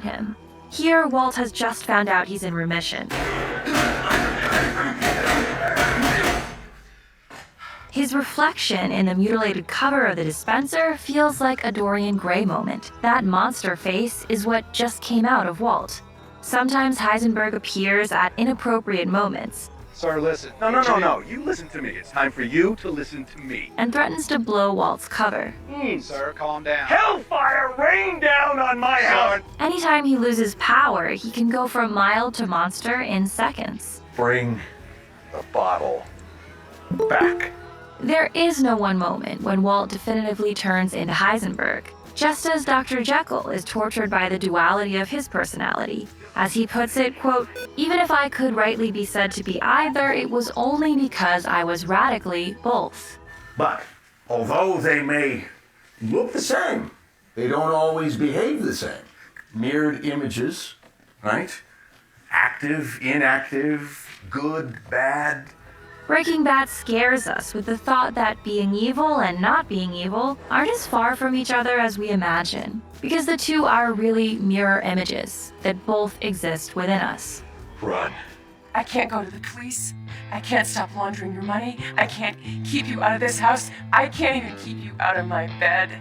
him. Here, Walt has just found out he's in remission. His reflection in the mutilated cover of the dispenser feels like a Dorian Gray moment. That monster face is what just came out of Walt. Sometimes Heisenberg appears at inappropriate moments. Sir, listen. No. You listen to me. It's time for you to listen to me. And threatens to blow Walt's cover. Sir, calm down. Hellfire rain down on my house! Anytime he loses power, he can go from mild to monster in seconds. Bring the bottle back. There is no one moment when Walt definitively turns into Heisenberg, just as Dr. Jekyll is tortured by the duality of his personality. As he puts it, quote, "Even if I could rightly be said to be either, it was only because I was radically both." But although they may look the same, they don't always behave the same. Mirrored images, right? Active, inactive, good, bad. Breaking Bad scares us with the thought that being evil and not being evil aren't as far from each other as we imagine, because the two are really mirror images that both exist within us. Run. I can't go to the police. I can't stop laundering your money. I can't keep you out of this house. I can't even keep you out of my bed.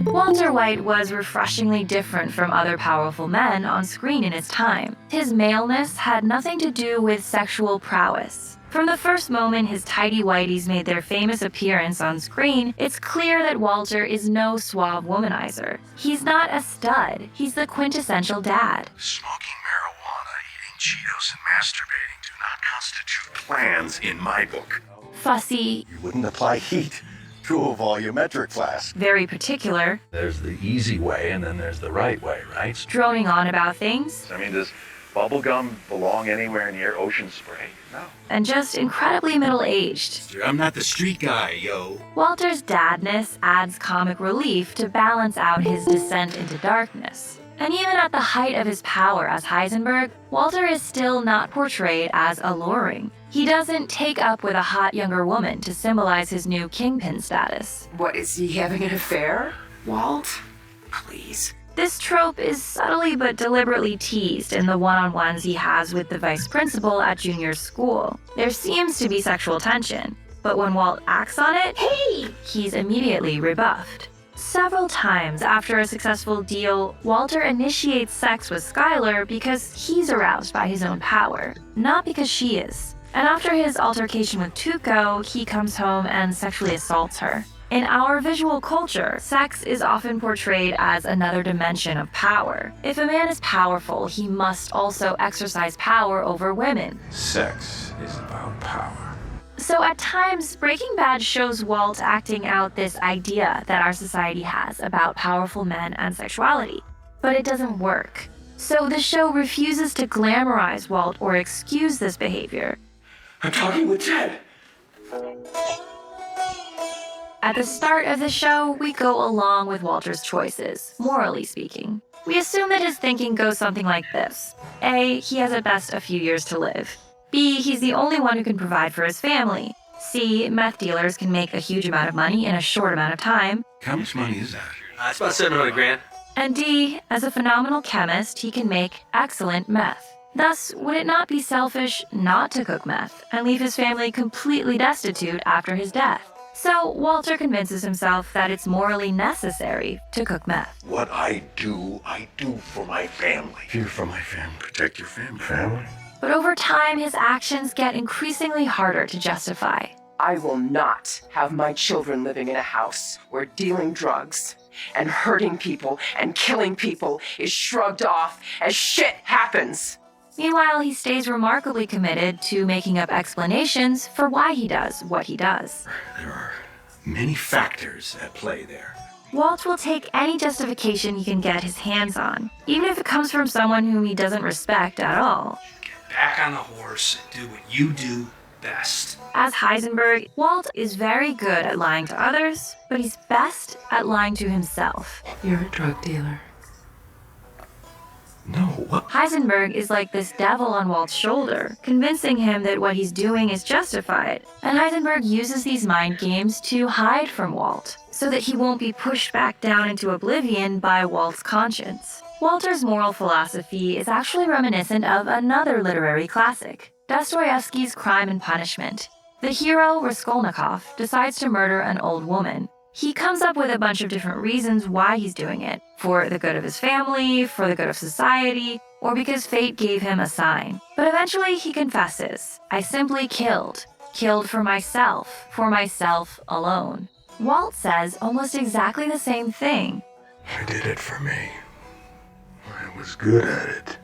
Walter White was refreshingly different from other powerful men on screen in his time. His maleness had nothing to do with sexual prowess. From the first moment his tidy whities made their famous appearance on screen, it's clear that Walter is no suave womanizer. He's not a stud, he's the quintessential dad. Smoking marijuana, eating Cheetos, and masturbating do not constitute plans in my book. Fussy, You wouldn't apply heat to a volumetric flask. very particular, There's the easy way and then there's the right way, right? droning on about things, I mean, does bubble gum belong anywhere near ocean spray? No. and just incredibly middle-aged. I'm not the street guy, yo. Walter's dadness adds comic relief to balance out his descent into darkness. And even at the height of his power as Heisenberg, Walter is still not portrayed as alluring. He doesn't take up with a hot younger woman to symbolize his new kingpin status. What, is he having an affair? Walt? Please. This trope is subtly but deliberately teased in the one-on-ones he has with the vice principal at Junior's school. There seems to be sexual tension, but when Walt acts on it, he's immediately rebuffed. Several times after a successful deal, Walter initiates sex with Skylar because he's aroused by his own power, not because she is. And after his altercation with Tuco, he comes home and sexually assaults her. In our visual culture, sex is often portrayed as another dimension of power. If a man is powerful, he must also exercise power over women. Sex is about power. So at times, Breaking Bad shows Walt acting out this idea that our society has about powerful men and sexuality. But it doesn't work. So the show refuses to glamorize Walt or excuse this behavior. I'm talking with Ted. At the start of the show, we go along with Walter's choices, morally speaking. We assume that his thinking goes something like this. A, he has at best a few years to live. B, he's the only one who can provide for his family. C, meth dealers can make a huge amount of money in a short amount of time. How much money is that? It's about 700 grand. And D, as a phenomenal chemist, he can make excellent meth. Thus, would it not be selfish not to cook meth and leave his family completely destitute after his death? So Walter convinces himself that it's morally necessary to cook meth. What I do for my family. Fear for my family. Protect your family. Family? But over time, his actions get increasingly harder to justify. I will not have my children living in a house where dealing drugs and hurting people and killing people is shrugged off as shit happens. Meanwhile, he stays remarkably committed to making up explanations for why he does what he does. There are many factors at play there. Walt will take any justification he can get his hands on, even if it comes from someone whom he doesn't respect at all. Get back on the horse and do what you do best. As Heisenberg, Walt is very good at lying to others, but he's best at lying to himself. You're a drug dealer. No, what? Heisenberg is like this devil on Walt's shoulder, convincing him that what he's doing is justified. And Heisenberg uses these mind games to hide from Walt, so that he won't be pushed back down into oblivion by Walt's conscience. Walter's moral philosophy is actually reminiscent of another literary classic, Dostoevsky's Crime and Punishment. The hero, Raskolnikov, decides to murder an old woman. He comes up with a bunch of different reasons why he's doing it, for the good of his family, for the good of society, or because fate gave him a sign. But eventually he confesses, I simply killed. Killed for myself alone. Walt says almost exactly the same thing. I did it for me. I was good at it.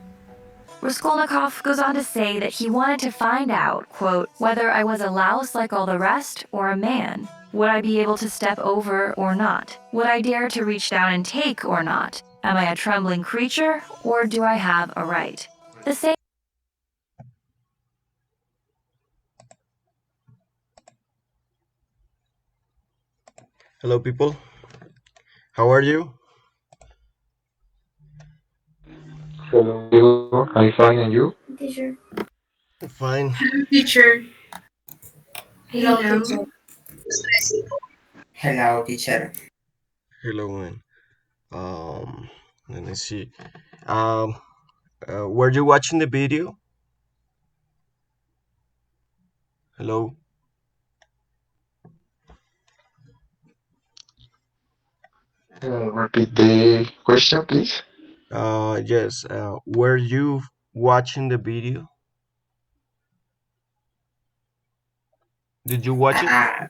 Raskolnikov goes on to say that he wanted to find out, quote, whether I was a louse like all the rest or a man. Would I be able to step over or not? Would I dare to reach down and take or not? Am I a trembling creature or do I have a right? The same. Hello, people. How are you? Hello, I'm fine, and you? Teacher. Fine. Teacher. Hello, Hello. teacher. Hello, teacher. Hello, man. Um, Let me see. Um, were you watching the video? Hello. Repeat the question, please. Yes. Were you watching the video? Did you watch it? Uh,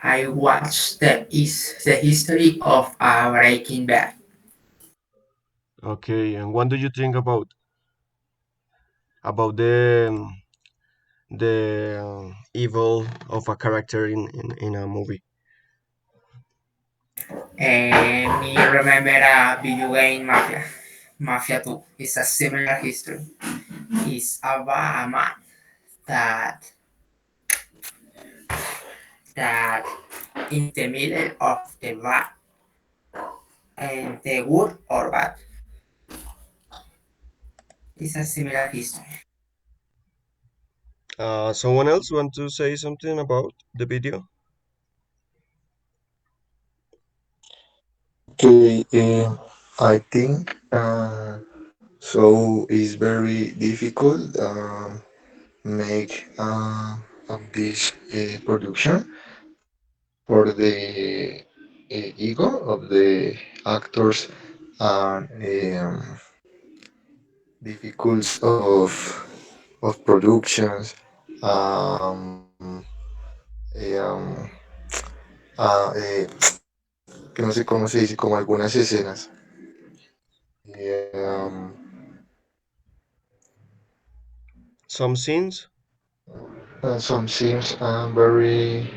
I watched the history of Breaking Bad. Okay. And what do you think about the evil of a character in a movie? And me remember a video game Mafia. Mafia 2. It's a similar history. It's about a man that that in the middle of the bad and the good or bad. It's a similar history. Someone else want to say something about the video? Okay, I think so. It's very difficult make this production for the ego of the actors and difficulties of productions. Um, um, que no sé cómo se dice, como algunas escenas. Um, Some scenes? some scenes very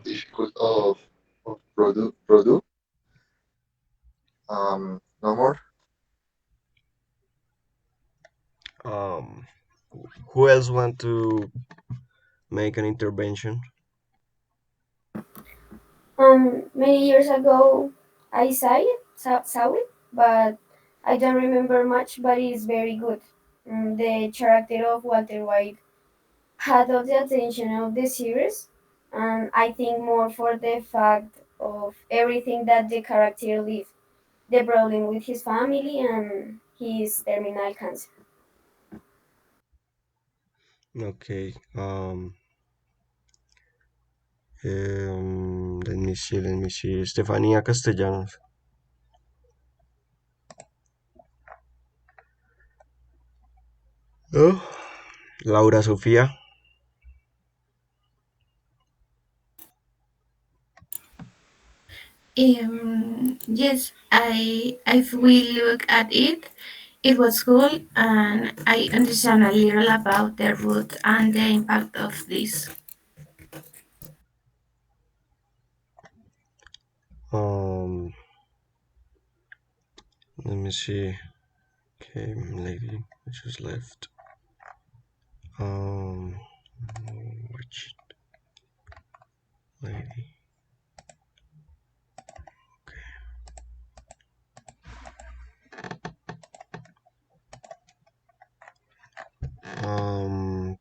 difficult of product no more. Um, who else want to make an intervention? Many years ago, I saw it, but I don't remember much. But it's very good. The character of Walter White had all the attention of the series, and I think more for the fact of everything that the character lived, the problem with his family and his terminal cancer. Okay. Let me see. Let me see. Estefanía Castellanos. Oh, Laura Sofía. Yes, if we look at it, it was cool, and I understand a little about the root and the impact of this. Um, Let me see. Okay, lady, which was left. Um, which lady?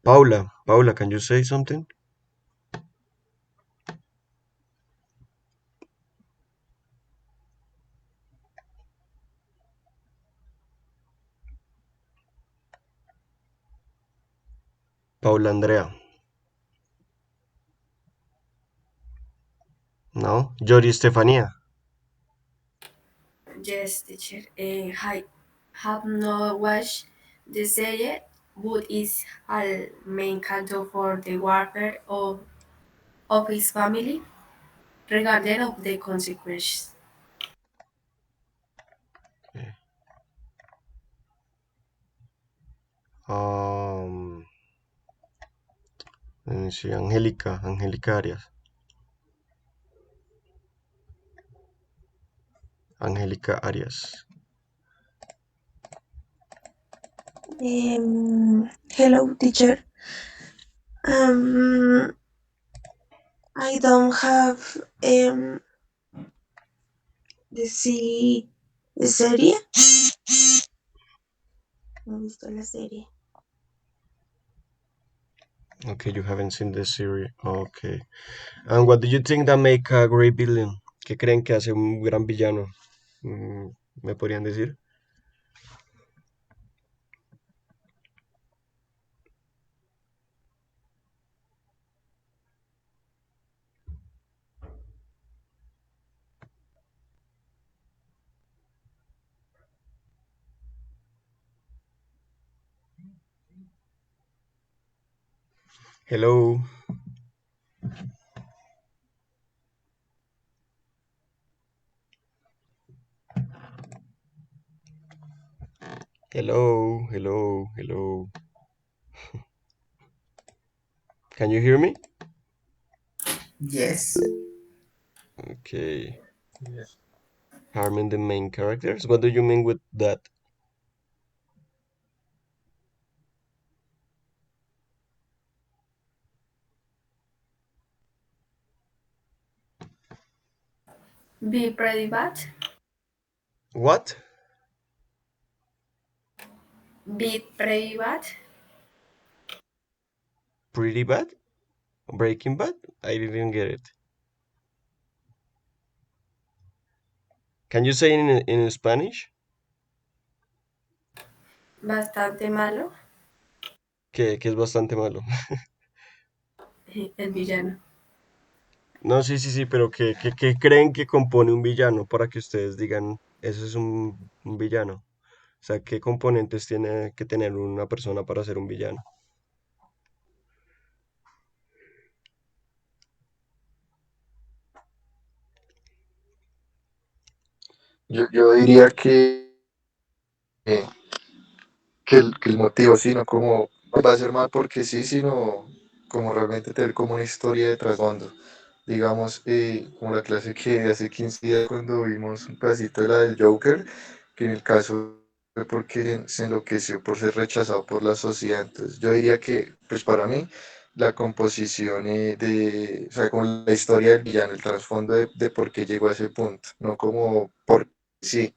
Paula. Paula, can you say something? Paula Andrea. No. Yori Estefanía. Yes, teacher. I have not watched the series, but is a main canto for the warfare of his family, regardless of the consequences. Um, let me see. Angélica. Angélica Arias. Angélica Arias. Hello, teacher. Um, I don't have the serie. Me gustó la serie. Okay, you haven't seen the series. Okay. And what do you think that make a great villain? ¿Qué creen que hace un gran villano? Mm, ¿Me podrían decir? Hello. Hello. Hello. Hello. Can you hear me? Yes. Okay. Yeah. Harming the main characters. What do you mean with that? Be pretty bad. What? Be pretty bad. Pretty bad? Breaking Bad? I didn't get it. Can you say in Spanish? Bastante malo. Que es bastante malo. El villano. No, sí, sí, sí, pero ¿qué creen que compone un villano para que ustedes digan, eso es un villano? O sea, ¿qué componentes tiene que tener una persona para ser un villano? Yo diría eh, que el motivo, sino como va a ser mal porque sí, sino como realmente tener como una historia de trasfondo. Digamos, como la clase que hace 15 días cuando vimos un pedacito de la del Joker, que en el caso fue porque se enloqueció por ser rechazado por la sociedad. Entonces, yo diría que, pues para mí, la composición o sea, como la historia del villano, el trasfondo de por qué llegó a ese punto, no como por sí.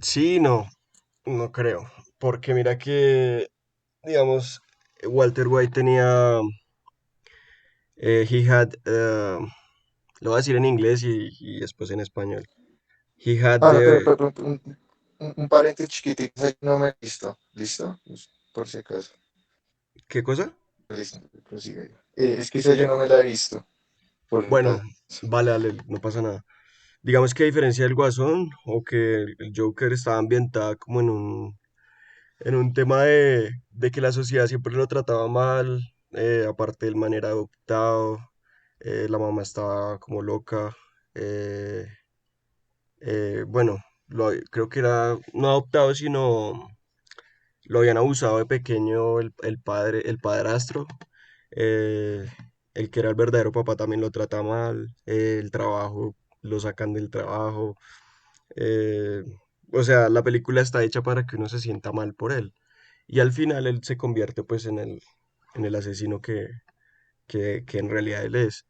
Sí, no, no creo. Porque mira que, digamos, Walter White tenía, he had, lo voy a decir en inglés y después en español. He had Ah, no, pero, the, un paréntesis chiquitito, esa yo no me he visto, ¿listo? Pues, por si acaso, ¿qué cosa? listo, prosigue. Es que esa yo no me la he visto, por si Bueno, acaso. vale, vale, no pasa nada. Digamos que a diferencia del Guasón, o que el Joker estaba ambientada como en un tema de que la sociedad siempre lo trataba mal, aparte del man era adoptado, la mamá estaba como loca, eh, bueno, creo que era no adoptado, sino lo habían abusado de pequeño el padre, el padrastro, eh, el que era el verdadero papá también lo trata mal, el trabajo, lo sacan del trabajo, eh, o sea, la película está hecha para que uno se sienta mal por él. Y al final él se convierte pues en el asesino que en realidad él es.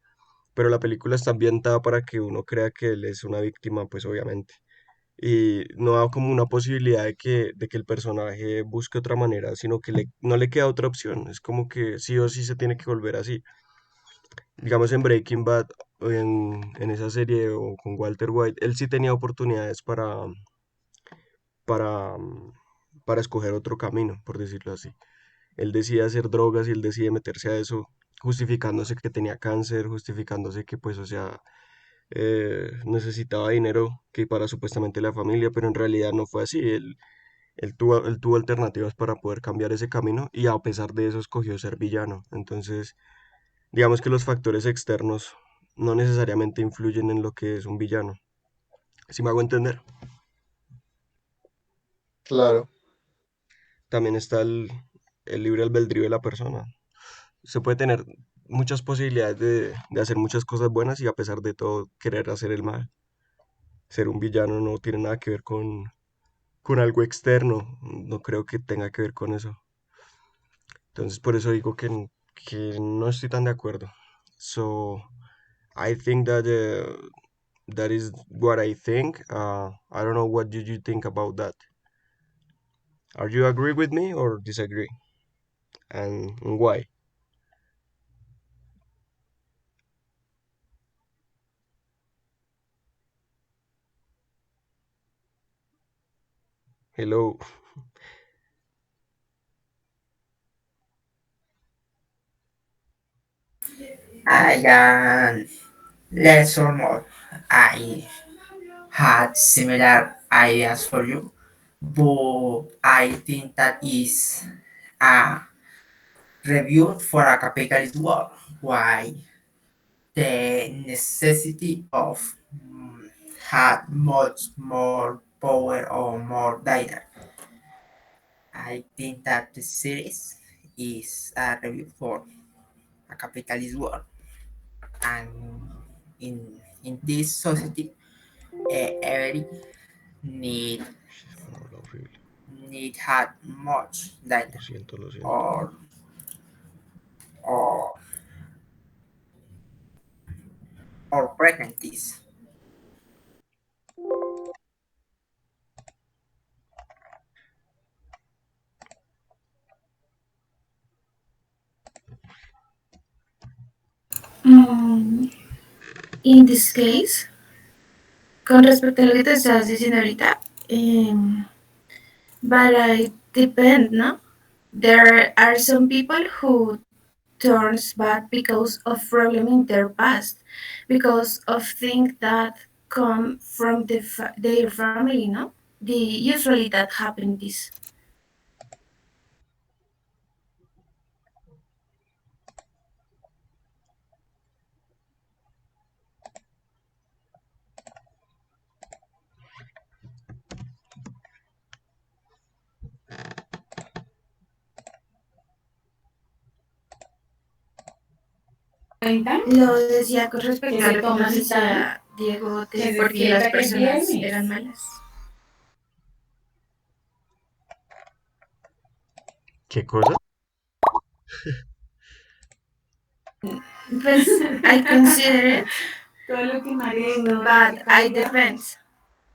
Pero la película está ambientada para que uno crea que él es una víctima, pues obviamente. Y no da como una posibilidad de que el personaje busque otra manera, sino que no le queda otra opción. Es como que sí o sí se tiene que volver así. Digamos en Breaking Bad, o en esa serie o con Walter White, él sí tenía oportunidades para para escoger otro camino, por decirlo así. Él decide hacer drogas y él decide meterse a eso justificándose que tenía cáncer, justificándose que pues, o sea, necesitaba dinero que para supuestamente la familia, pero en realidad no fue así. Él tuvo alternativas para poder cambiar ese camino y a pesar de eso escogió ser villano. Entonces, digamos que los factores externos no necesariamente influyen en lo que es un villano. Si me hago entender. Claro, También está el libre albedrío de la persona. Se puede tener muchas posibilidades de hacer muchas cosas buenas y a pesar de todo querer hacer el mal. Ser un villano no tiene nada que ver con algo externo. No creo que tenga que ver con eso. Entonces por eso digo que no estoy tan de acuerdo. So, I think that is what I think. I don't know what did you think about that. Are you agree with me or disagree? And why? Hello. I can less or more. I had similar ideas for you, but I think that is a review for a capitalist world. Why the necessity of had much more power or more data. I think that the series is a review for a capitalist world, and in this society, every need Habla horrible. need had much data Lo siento, lo siento. or or or pregnancies. Mm, in this case, con respecto a lo que te estabas diciendo ahorita, but I depend, no? There are some people who turns bad because of problem in their past, because of things that come from their family, no? Usually that happen this. Lo decía con respecto a lo que nos decía Diego de por qué las personas eran malas. ¿Qué cosa? Pues I consider it, but I depends.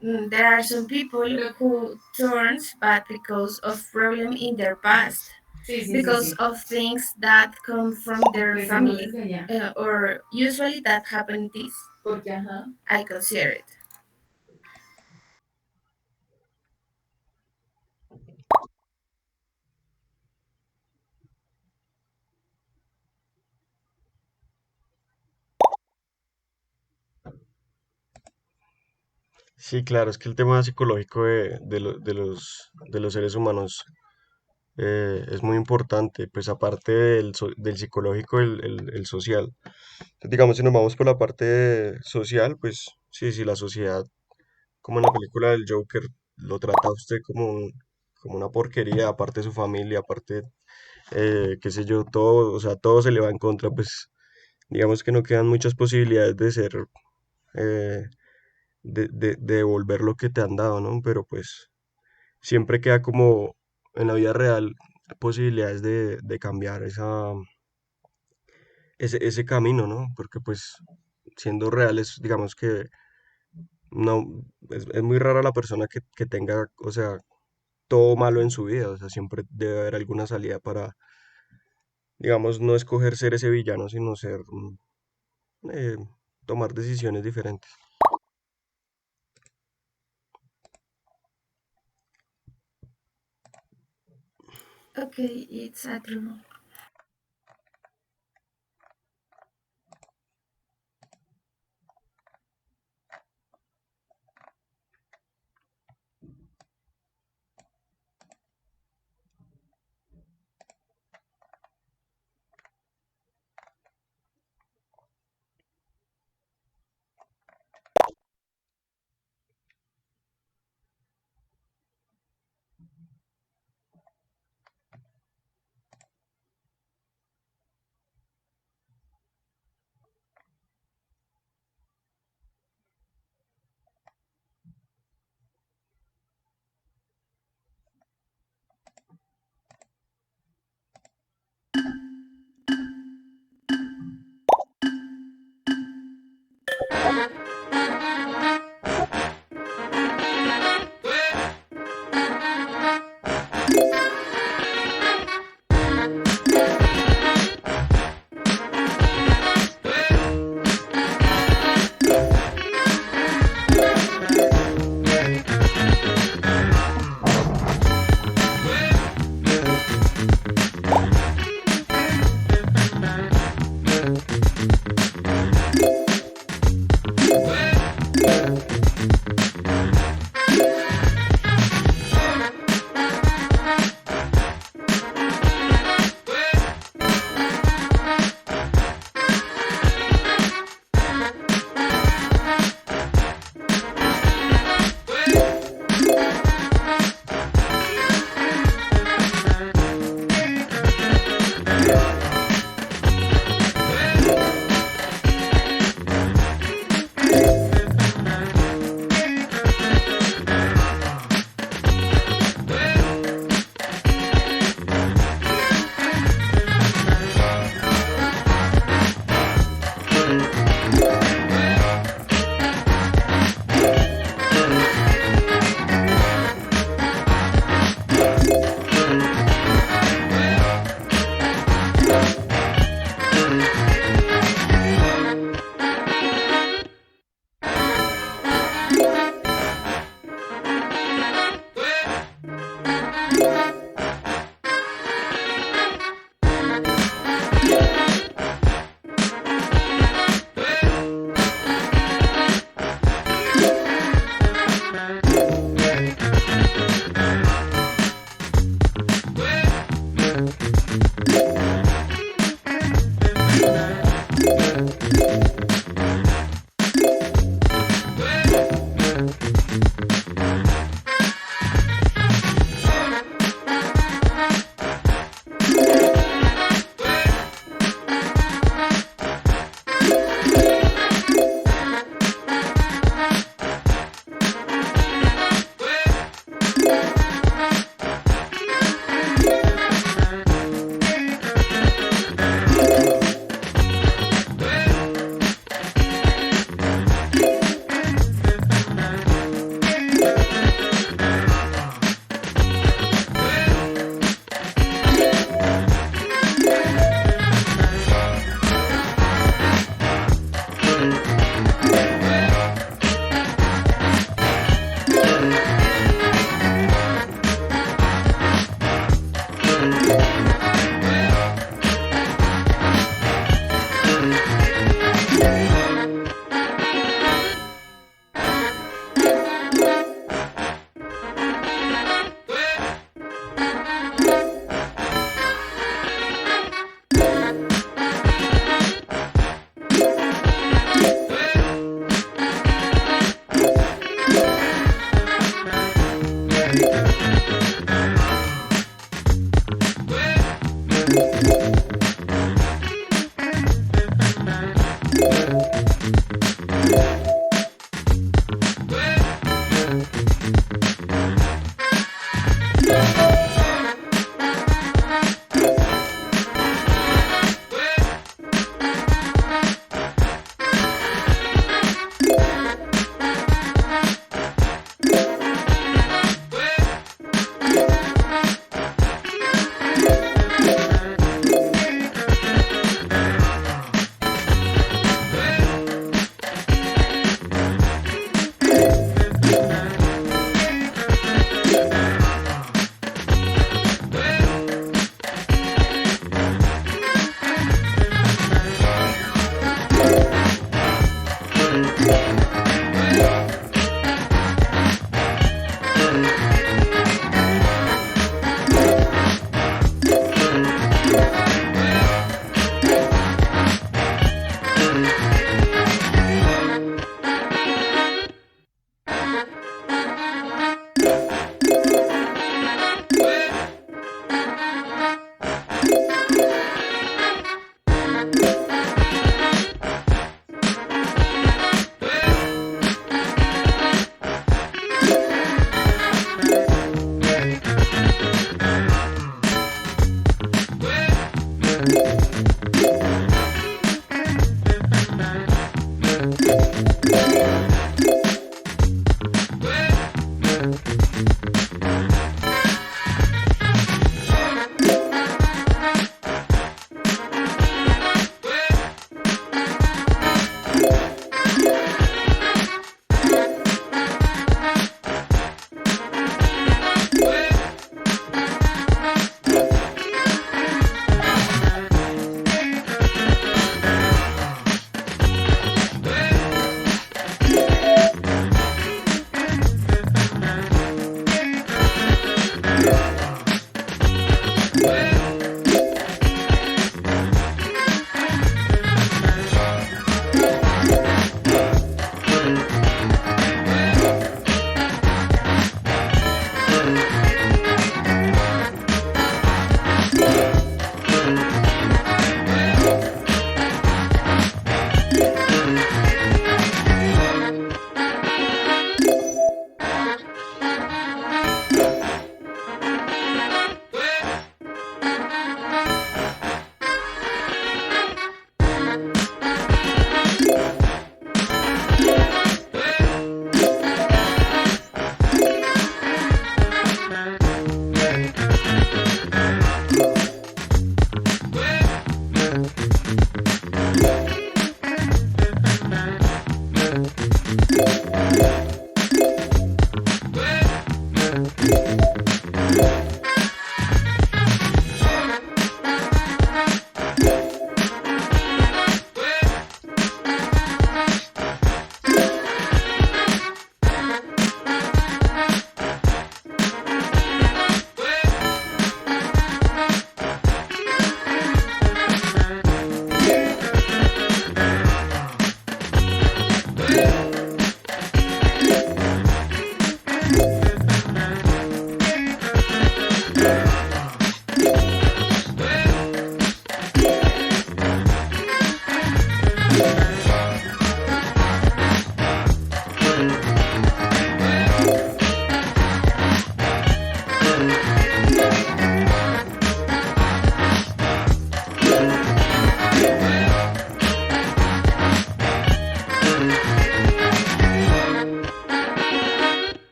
There are some people who turns bad because of problem in their past, because of things that come from their family, or usually that happen this. I consider it. Sí, claro, es que el tema psicológico de los seres humanos es muy importante, pues aparte del psicológico, el social. Entonces, digamos, si nos vamos por la parte social, pues sí, sí, la sociedad, como en la película del Joker, lo trata a usted como una porquería, aparte de su familia, aparte, qué sé yo, todo, o sea, todo se le va en contra, pues digamos que no quedan muchas posibilidades de ser, eh, de devolver lo que te han dado, ¿no? Pero pues siempre queda como en la vida real posibilidades de cambiar ese camino, ¿no? Porque pues siendo reales, digamos que no, es muy rara la persona que tenga, o sea, todo malo en su vida, o sea, siempre debe haber alguna salida para, digamos, no escoger ser ese villano, sino ser, eh, tomar decisiones diferentes. Okay, it's a true.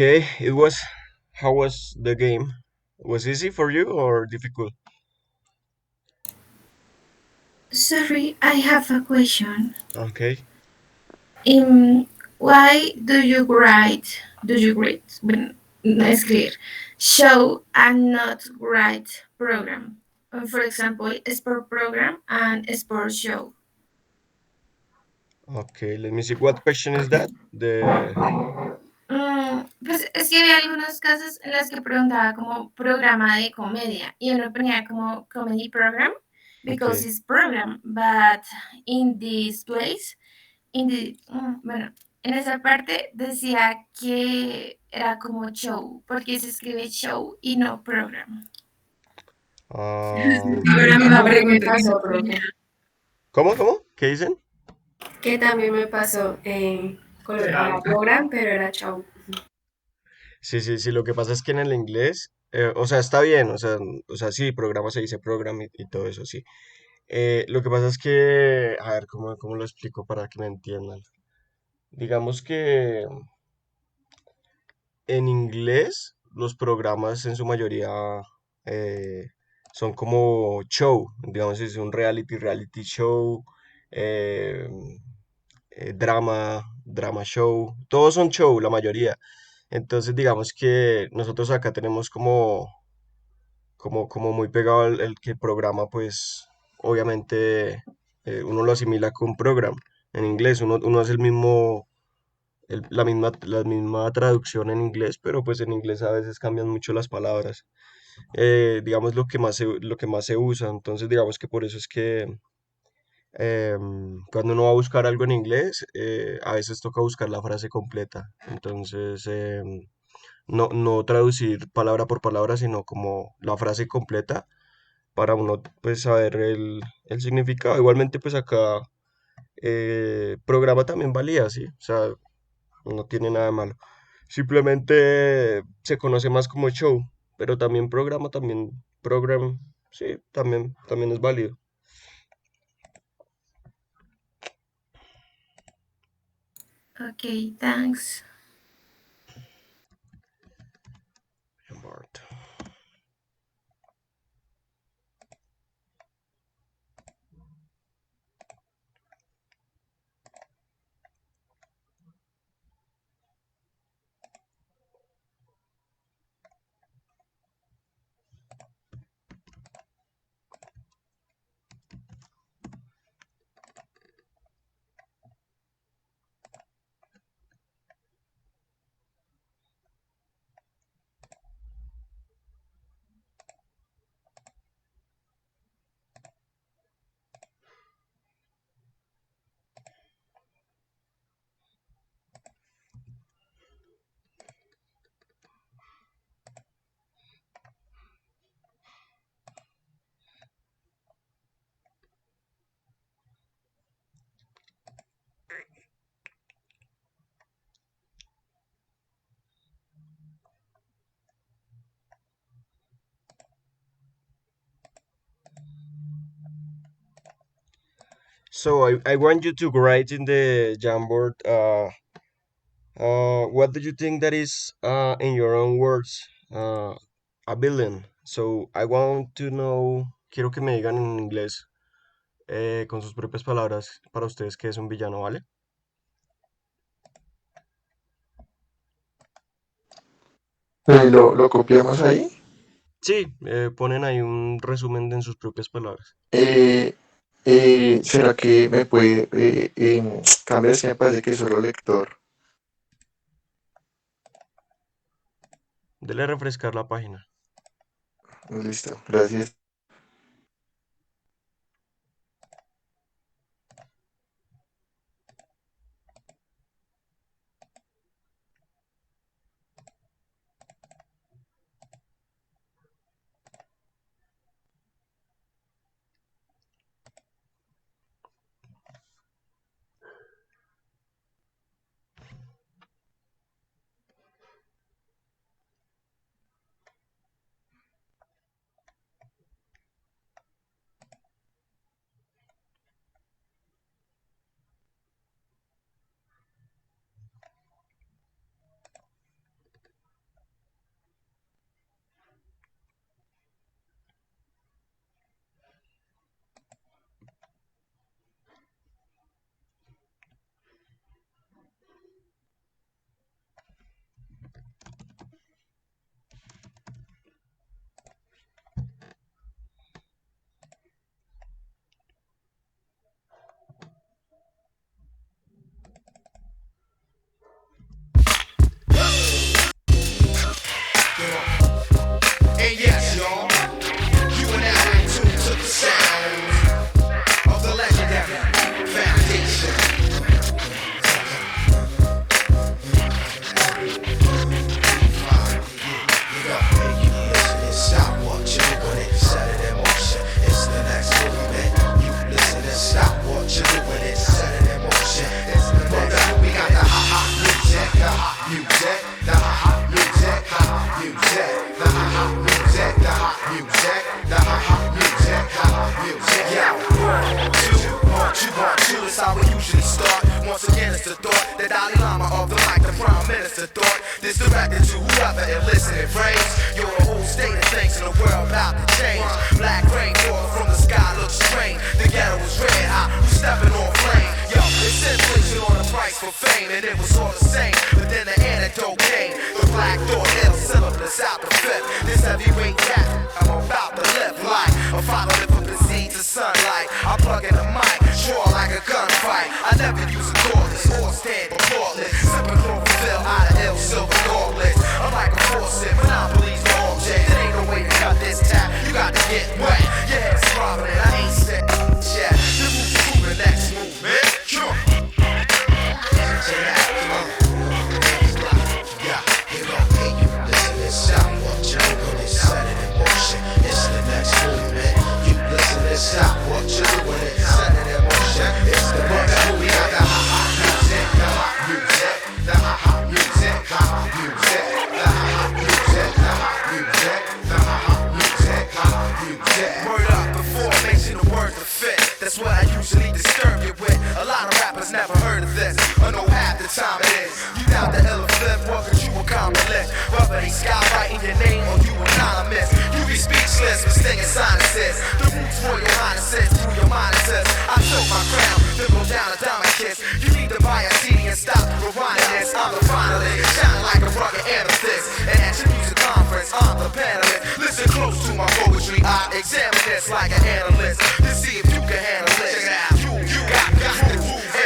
Okay, it was. How was the game? Was easy for you or difficult? Sorry, I have a question. Okay. Why do you grade, bueno, no escribir, show and not write program? For example, sport program and sport show. Okay, let me see. What question is that? The Pues es que había algunos casos en los que preguntaba como programa de comedia y uno ponía como comedy program because okay. it's program, but in this place, bueno, en esa parte decía que era como show, porque se escribe show y no program. A Ahora mí me la también me pregunto. pasó, profe. ¿Cómo? ¿Cómo? ¿Qué dicen? Que también me pasó. Colocaba program, pero era chau. Sí, sí, sí. Lo que pasa es que en el inglés, o sea, está bien, o sea, sí, programa se dice program y todo eso, sí. Lo que pasa es que, a ver, ¿cómo lo explico para que me entiendan? Digamos que en inglés los programas en su mayoría eh, son como show, digamos, es un reality show, eh, drama show, todos son show, la mayoría. Entonces, digamos que nosotros acá tenemos como muy pegado el que el programa, pues, obviamente, uno lo asimila con program. En inglés, uno hace la misma traducción en inglés, pero pues en inglés a veces cambian mucho las palabras. Digamos lo que más se usa. Entonces, digamos que por eso es que cuando uno va a buscar algo en inglés, a veces toca buscar la frase completa. Entonces, no traducir palabra por palabra, sino como la frase completa para uno pues saber el significado. Igualmente pues acá programa también valía, ¿sí? O sea, no tiene nada de malo. Simplemente se conoce más como show, pero también program, sí, también es válido. Okay, thanks. So I want you to write in the Jamboard. What do you think that is, in your own words, a villain? So I want to know, quiero que me digan en inglés, con sus propias palabras, para ustedes qué es un villano, ¿vale? Lo copiamos ahí. Sí, ponen ahí un resumen en sus propias palabras. Eh, ¿Será que me puede cambiar? Si me parece que solo lector. Dele a refrescar la página. Listo, gracias. how we usually start. Once again, it's the thought that Dalai Lama of the mic, the Prime Minister thought. This directed to whoever it listening frames. You're a whole state of things in the world about to change. Black rain falling from the sky looks strange. The ghetto was red hot, you stepping on flame. Yo, it's inflation on the price for fame, and it was all the same. But then the antidote came. The black thought, ill syllabus out the fifth. This heavyweight cat, I'm about to live like a father live from the sea to sunlight. I plug in the mic, draw like a gunfight. I never use a cordless or stand or cordless. Sipping chlorophyll out of ill silver gauntlets. I'm like a faucet, monopolies the object. There ain't no way to cut this tap, you got to get wet. Yeah, it's prominent, I ain't set yet. The move to the next movement. Sure. Check it out, come on. Yeah, here go, hey, you listen this out. What you doing, set it in motion. It's the next movement. You listen this out. What you doing, set it in motion. It's the next movement. We got the ha-ha music, the hot music, the ha-ha music, ha-ha music, the ha-ha music, the hot music, the ha-ha music, ha-ha music. Word up before making the word to fit. That's what I usually disturb you with. A lot of rappers never heard of this, or know half the time it is. You doubt the elephant, what could you accomplish? Whether they sky writing your name or you anonymous, you be speechless, mistaken sinuses. The roots for your highnesses, through your monitors. I took my crown, then go down a diamond kiss. You need to buy a CD and stop rewinding this. I'm the finalist, shining like a rugged amethyst. And at your music conference, I'm the panelist. Listen close to my poetry, I examine this like an analyst to see if you can handle it. You got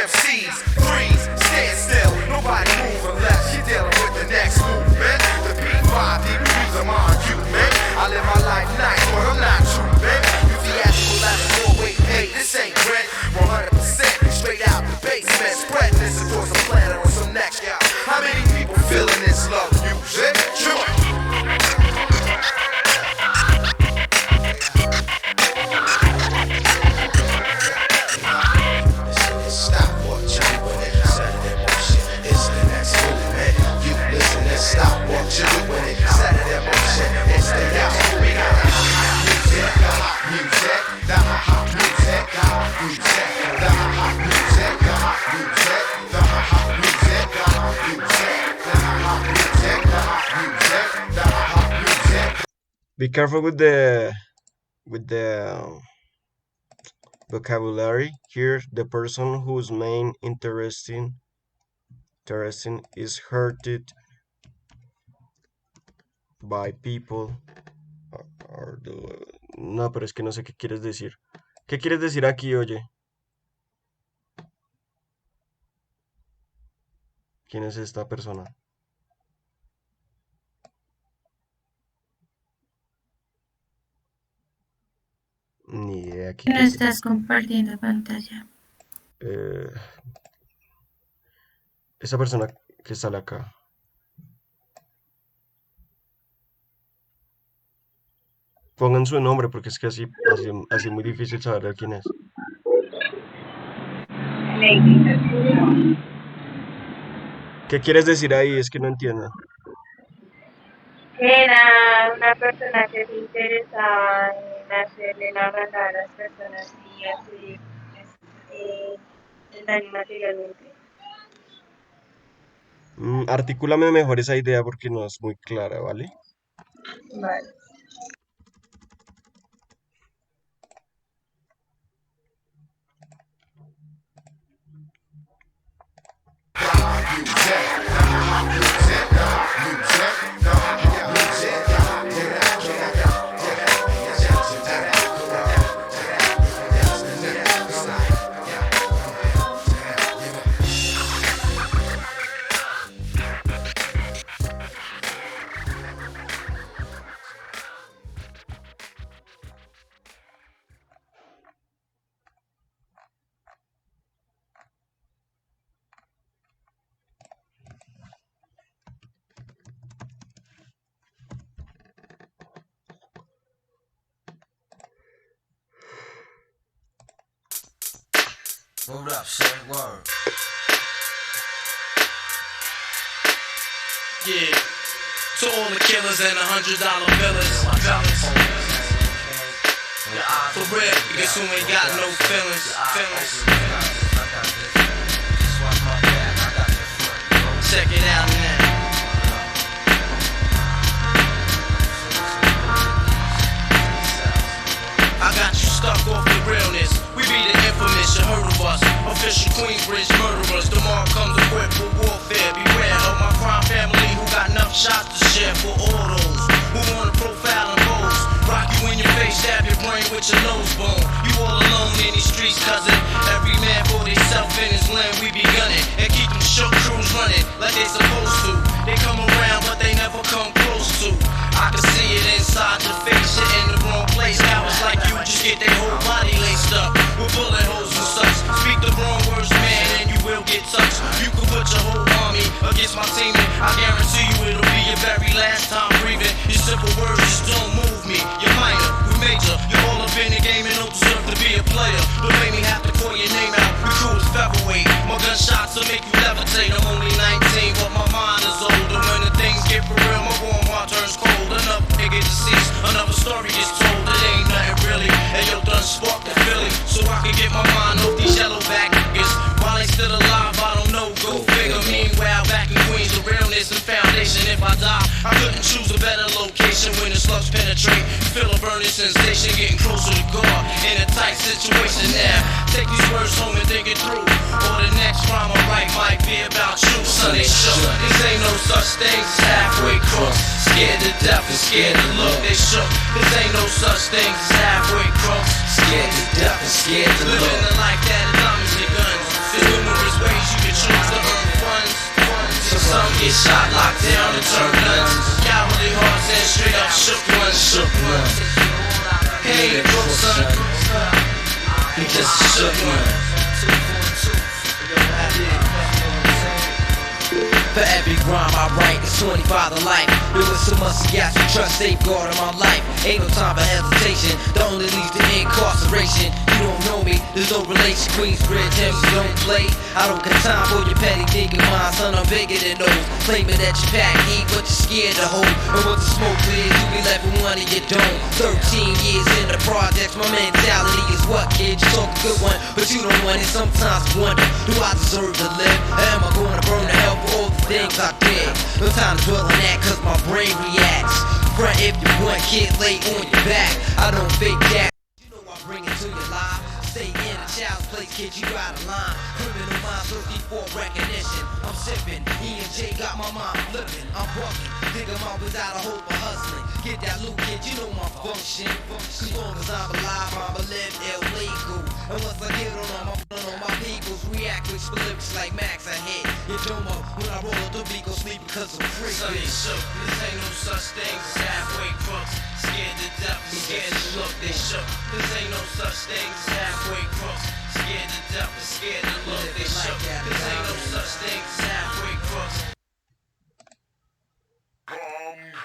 MCs, freeze, stand still. Nobody move unless you're dealing with the next movement. The P5, deep blues, I'm on you, man. I live my life nice, but I'm not true, man. You theatrical at a 4-way pay, this ain't rent. 100% straight out the basement. Spreading this across the planet on some next. How many people feeling this love music? Sure. Stop what you doing, set it in motion. It's the next movement. You listen and stop what you doing, set it in motion. It's the next movement. We got the hot music, the hot music, the hot music, the hot music, the hot music, the hot music, the hot music, the hot music, the hot music, the hot music, the hot music. Be careful with the vocabulary here. The person whose main interesting is hurted by people or no, pero es que no sé qué quieres decir. ¿Qué quieres decir aquí, oye? ¿Quién es esta persona? Ni idea. No estás compartiendo pantalla. Esa persona que sale acá. Pongan su nombre porque es que así muy difícil saber quién es. ¿Qué quieres decir ahí? Es que no entiendo. Era una persona que se interesaba en hacerle la maldad a las personas y hacer el daño materialmente. Articúlame mejor esa idea porque no es muy clara, ¿vale? Vale. Hold up, say word. Yeah, to all the killers and the $100 billers. For real, because who ain't got no feelings. Check it out now. I got you stuck off the realness. We be the infamous, you heard of us. Official Queensbridge murderers. Tomorrow comes equipped for warfare. Beware of my crime family who got enough shots to share for all those who wanna profile and pose. Rock you in your face, stab your brain with your nose bone. You all alone in these streets, cousin. Every man for himself in his land, we be gunning. And keep them shook crews running like they supposed to. They come around, but they never come close to. I can see it inside your face, you're in the wrong place. Cowards like you just get their whole body laced up with bullet holes and such. Speak the wrong words, man, and you will get touched. You can put your whole army against my team, and I guarantee you it'll be your very last time breathing. Your simple words just don't move me. You're minor, we major. You're all up in the game and don't deserve to be a player. Don't make me have to call your name out. Your crew is featherweight. My gunshots will make you levitate. I'm only 19, but my mind is older. When the things get for real, my warm heart turns cold. Another nigga deceased, another story gets told. It ain't nothing really, and yo done sparked the feeling. So I can get my mind off these yellow back niggas. While they still alive, I don't know, go figure. Meanwhile, back in Queens, the realness and foundation. If I die, I couldn't choose a better location. When the slugs penetrate, you feel a burning sensation, getting closer to God. In a tight situation now, take these words home and think it through. Or the next rhyme I write might be about you. Son, they shook. This ain't no such thing as halfway crooks. Scared to death and scared to look. They shook. This ain't no such thing as halfway crooks. Scared to death and scared to look. Living the life that is diamonds and guns. There's numerous ways you can choose to earn funds. So some get shot, locked down, and turn guns. Cowardly hearts and straight up shook ones. Shook ones. He ain't a crook, son. He just a shook one. For every rhyme I write, it's 25 to life. Doing so much you got to trust, safeguard in my life. Ain't no time for hesitation, that only leads to incarceration. You don't know me, there's no relation. Queensbridge, him, you don't play. I don't got time for your petty thinking, mind, son, I'm bigger than those. Claiming that you pack heat, but you're scared to hold. And once the smoke clears, you be left with one and you don't. 13 years in the projects, my mentality is what, kid? You talk a good one, but you don't want it. Sometimes wonder, do I deserve to live? Or am I gonna burn to hell for all the things I did? No time to dwell on that, cause my brain reacts. Front if you want, kid, lay on your back. I don't fake that. You know I bring it to your life. Stay in a child's place, kid, you out of line. Criminal minds thirsty for recognition. I'm sipping, E and J got my mind flipping. I'm bucking, think I'm always out of hope for hustling. Get that loot, kid, you know my function. As long as I'm alive, I'ma live illegal. And once I get on my peoples react with lyrics like Max I hit. You don't know when I roll up the beat, go sleep because I'm free. Sonny shook, this ain't no such thing as halfway crooks. Scared to death, scared to look, they shook. This ain't no such thing as halfway crooks. Scared to death, scared to look, they shook. This ain't no such thing as halfway crooks. Come,